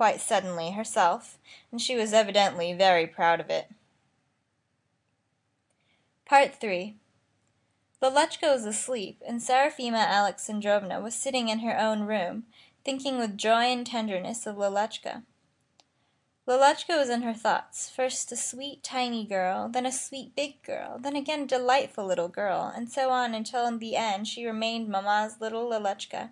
quite suddenly herself, and she was evidently very proud of it. Part 3. Lelechka was asleep, and Seraphima Alexandrovna was sitting in her own room, thinking with joy and tenderness of Lelechka. Lelechka was in her thoughts, first a sweet tiny girl, then a sweet big girl, then again a delightful little girl, and so on until in the end she remained Mamma's little Lelechka.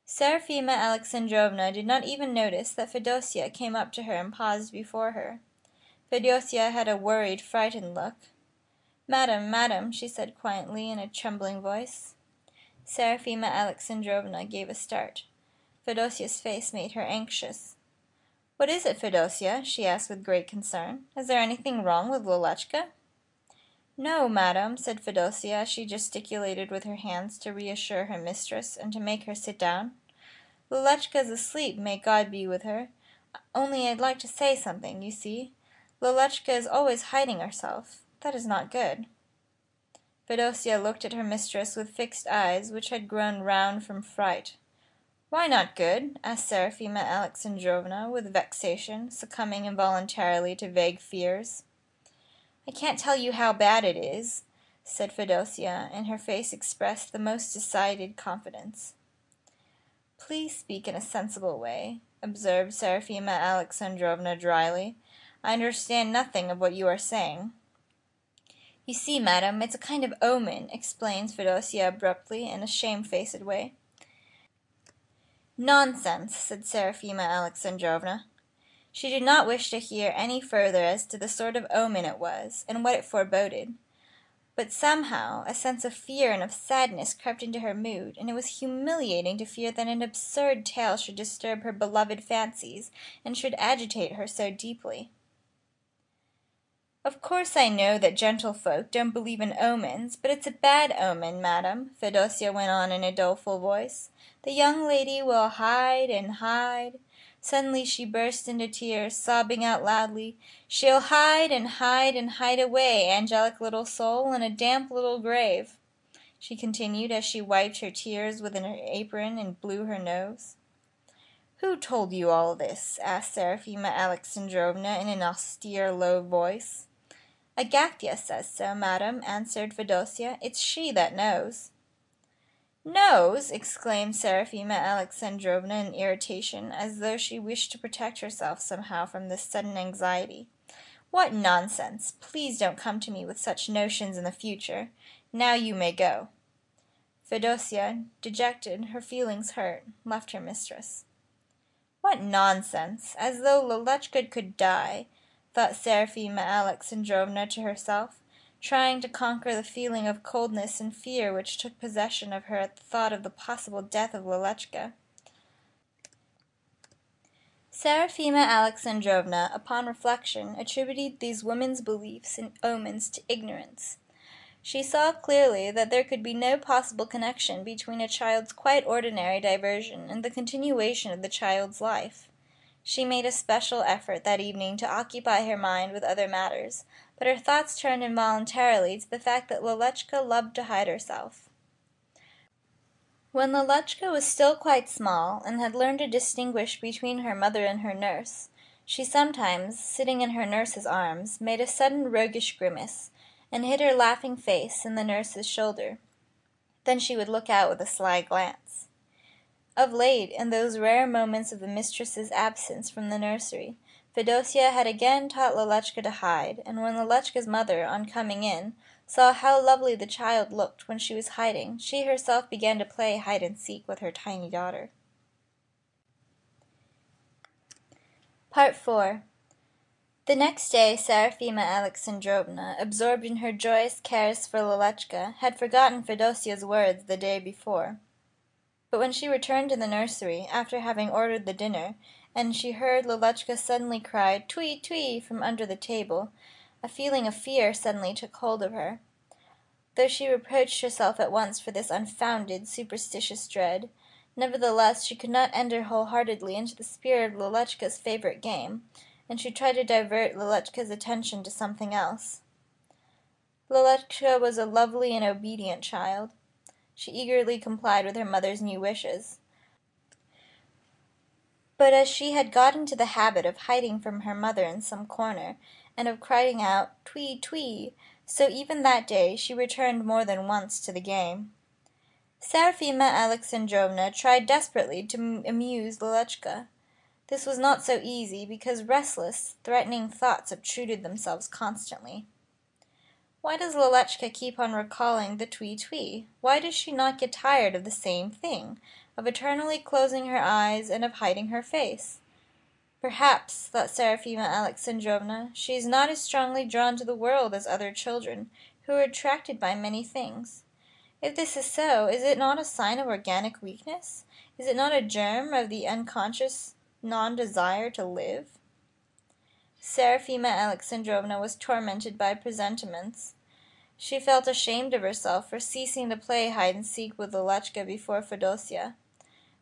Seraphima Alexandrovna did not even notice that Fedosya came up to her and paused before her. Fedosya had a worried, frightened look. "Madam, madam," she said quietly in a trembling voice. Seraphima Alexandrovna gave a start. Fedosya's face made her anxious. "What is it, Fedosya?" she asked with great concern. "Is there anything wrong with Lelechka?" "No, madam," said Fedosya, as she gesticulated with her hands to reassure her mistress and to make her sit down. "Lelechka is asleep, may God be with her. Only I'd like to say something, you see. Lelechka is always hiding herself. That is not good." Fedosya looked at her mistress with fixed eyes, which had grown round from fright. "Why not good?" asked Seraphima Alexandrovna, with vexation, succumbing involuntarily to vague fears. "I can't tell you how bad it is," said Fedosya, and her face expressed the most decided confidence. "Please speak in a sensible way," observed Seraphima Alexandrovna dryly. "I understand nothing of what you are saying." "You see, madam, it's a kind of omen," explained Fedosya abruptly, in a shamefaced way. "Nonsense," said Seraphima Alexandrovna. She did not wish to hear any further as to the sort of omen it was, and what it foreboded. But somehow a sense of fear and of sadness crept into her mood, and it was humiliating to fear that an absurd tale should disturb her beloved fancies, and should agitate her so deeply. "Of course I know that gentlefolk don't believe in omens, but it's a bad omen, madam," Fedosya went on in a doleful voice. "The young lady will hide and hide." Suddenly she burst into tears, sobbing out loudly, "She'll hide and hide and hide away, angelic little soul, in a damp little grave," she continued, as she wiped her tears with her apron and blew her nose. "Who told you all this?" asked Seraphima Alexandrovna in an austere, low voice. "Agathya says so, madam," answered Fedosya. "It's she that knows." "Knows!" exclaimed Seraphima Alexandrovna in irritation, as though she wished to protect herself somehow from this sudden anxiety. "What nonsense! Please don't come to me with such notions in the future. Now you may go." Fedosya, dejected, her feelings hurt, left her mistress. "What nonsense! As though Lelechka could die," thought Seraphima Alexandrovna to herself, trying to conquer the feeling of coldness and fear which took possession of her at the thought of the possible death of Lelechka. Seraphima Alexandrovna, upon reflection, attributed these women's beliefs in omens to ignorance. She saw clearly that there could be no possible connection between a child's quite ordinary diversion and the continuation of the child's life. She made a special effort that evening to occupy her mind with other matters, but her thoughts turned involuntarily to the fact that Lelechka loved to hide herself. When Lelechka was still quite small, and had learned to distinguish between her mother and her nurse, she sometimes, sitting in her nurse's arms, made a sudden roguish grimace, and hid her laughing face in the nurse's shoulder. Then she would look out with a sly glance. Of late, in those rare moments of the mistress's absence from the nursery, Fedosya had again taught Lelechka to hide, and when Lelechka's mother, on coming in, saw how lovely the child looked when she was hiding, she herself began to play hide-and-seek with her tiny daughter. Part 4. The next day Seraphima Alexandrovna, absorbed in her joyous cares for Lelechka, had forgotten Fedosya's words the day before. But when she returned to the nursery, after having ordered the dinner, and she heard Lelechka suddenly cry "Twee, twee" from under the table, a feeling of fear suddenly took hold of her. Though she reproached herself at once for this unfounded, superstitious dread, nevertheless she could not enter wholeheartedly into the spirit of Lelechka's favorite game, and she tried to divert Lelechka's attention to something else. Lelechka was a lovely and obedient child. She eagerly complied with her mother's new wishes. But as she had got into the habit of hiding from her mother in some corner, and of crying out "Twee, twee," so even that day she returned more than once to the game. Seraphima Alexandrovna tried desperately to amuse Lelechka. This was not so easy, because restless, threatening thoughts obtruded themselves constantly. Why does Lelechka keep on recalling the twee twee? Why does she not get tired of the same thing, of eternally closing her eyes and of hiding her face? Perhaps, thought Seraphima Alexandrovna, she is not as strongly drawn to the world as other children, who are attracted by many things. If this is so, is it not a sign of organic weakness? Is it not a germ of the unconscious non-desire to live? Seraphima Alexandrovna was tormented by presentiments. She felt ashamed of herself for ceasing to play hide-and-seek with Lelechka before Fedosya.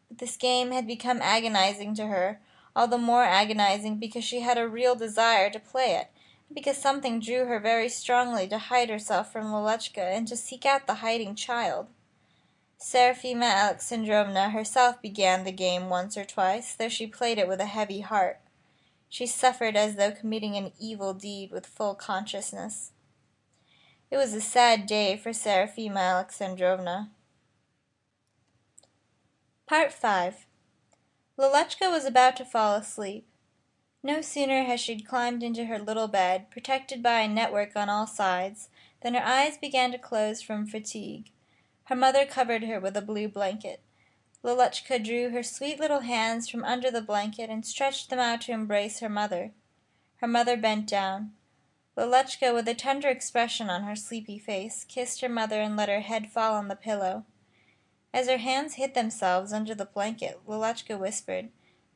But this game had become agonizing to her, all the more agonizing because she had a real desire to play it, and because something drew her very strongly to hide herself from Lelechka and to seek out the hiding child. Seraphima Alexandrovna herself began the game once or twice, though she played it with a heavy heart. She suffered as though committing an evil deed with full consciousness. It was a sad day for Seraphima Alexandrovna. Part 5. Lelechka was about to fall asleep. No sooner had she climbed into her little bed, protected by a network on all sides, than her eyes began to close from fatigue. Her mother covered her with a blue blanket. Lelechka drew her sweet little hands from under the blanket and stretched them out to embrace her mother. Her mother bent down. Lelechka, with a tender expression on her sleepy face, kissed her mother and let her head fall on the pillow. As her hands hid themselves under the blanket, Lelechka whispered,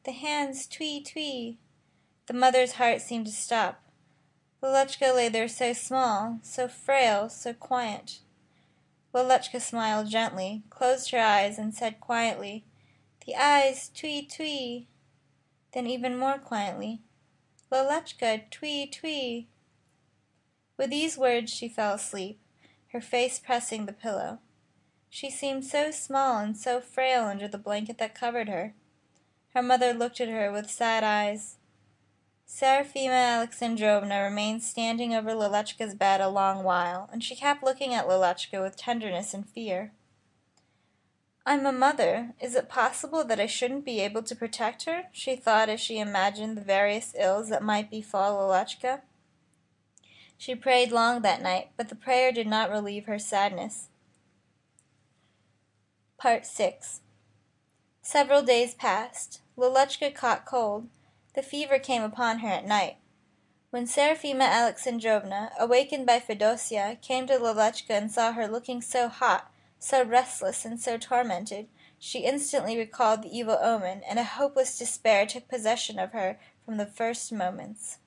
"The hands, twee, twee." The mother's heart seemed to stop. Lelechka lay there so small, so frail, so quiet. Lelechka smiled gently, closed her eyes, and said quietly, "The eyes, twee, twee." Then even more quietly, "Lelechka, twee, twee." With these words she fell asleep, her face pressing the pillow. She seemed so small and so frail under the blanket that covered her. Her mother looked at her with sad eyes. Seraphima Alexandrovna remained standing over Lelechka's bed a long while, and she kept looking at Lelechka with tenderness and fear. "I'm a mother. Is it possible that I shouldn't be able to protect her?" she thought as she imagined the various ills that might befall Lelechka. She prayed long that night, but the prayer did not relieve her sadness. Part 6. Several days passed. Lelechka caught cold. The fever came upon her at night. When Seraphima Alexandrovna, awakened by Fedosya, came to Lelechka and saw her looking so hot, so restless, and so tormented, she instantly recalled the evil omen, and a hopeless despair took possession of her from the first moments.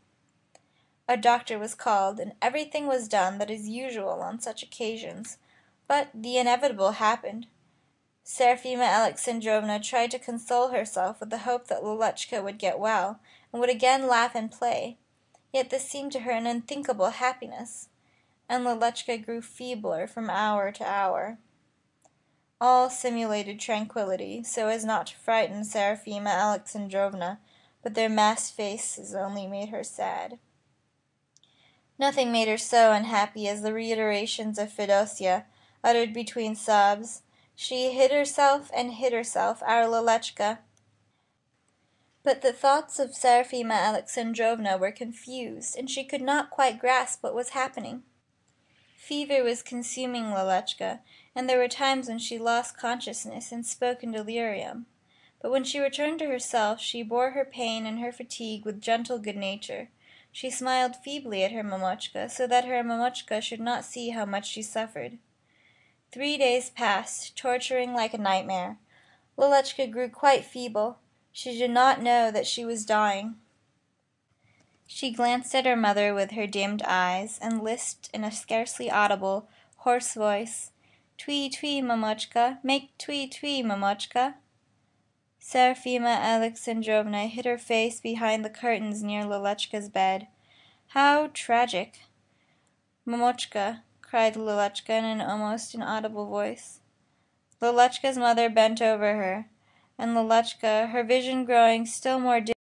A doctor was called, and everything was done that is usual on such occasions, but the inevitable happened. Seraphima Alexandrovna tried to console herself with the hope that Lelechka would get well, and would again laugh and play, yet this seemed to her an unthinkable happiness, and Lelechka grew feebler from hour to hour. All simulated tranquillity, so as not to frighten Seraphima Alexandrovna, but their masked faces only made her sad. Nothing made her so unhappy as the reiterations of Fedosya, uttered between sobs, "She hid herself, our Lelechka." But the thoughts of Seraphima Alexandrovna were confused, and she could not quite grasp what was happening. Fever was consuming Lelechka, and there were times when she lost consciousness and spoke in delirium. But when she returned to herself, she bore her pain and her fatigue with gentle good nature. She smiled feebly at her Mamochka, so that her Mamochka should not see how much she suffered. 3 days passed, torturing like a nightmare. Lelechka grew quite feeble. She did not know that she was dying. She glanced at her mother with her dimmed eyes, and lisped in a scarcely audible, hoarse voice, "Twee, twee, Mamochka, make twee, twee, Mamochka." Seraphima Alexandrovna hid her face behind the curtains near Lelechka's bed. How tragic! "Mamochka," cried Lelechka in an almost inaudible voice. Lelechka's mother bent over her. and Lelechka, her vision growing still more dim,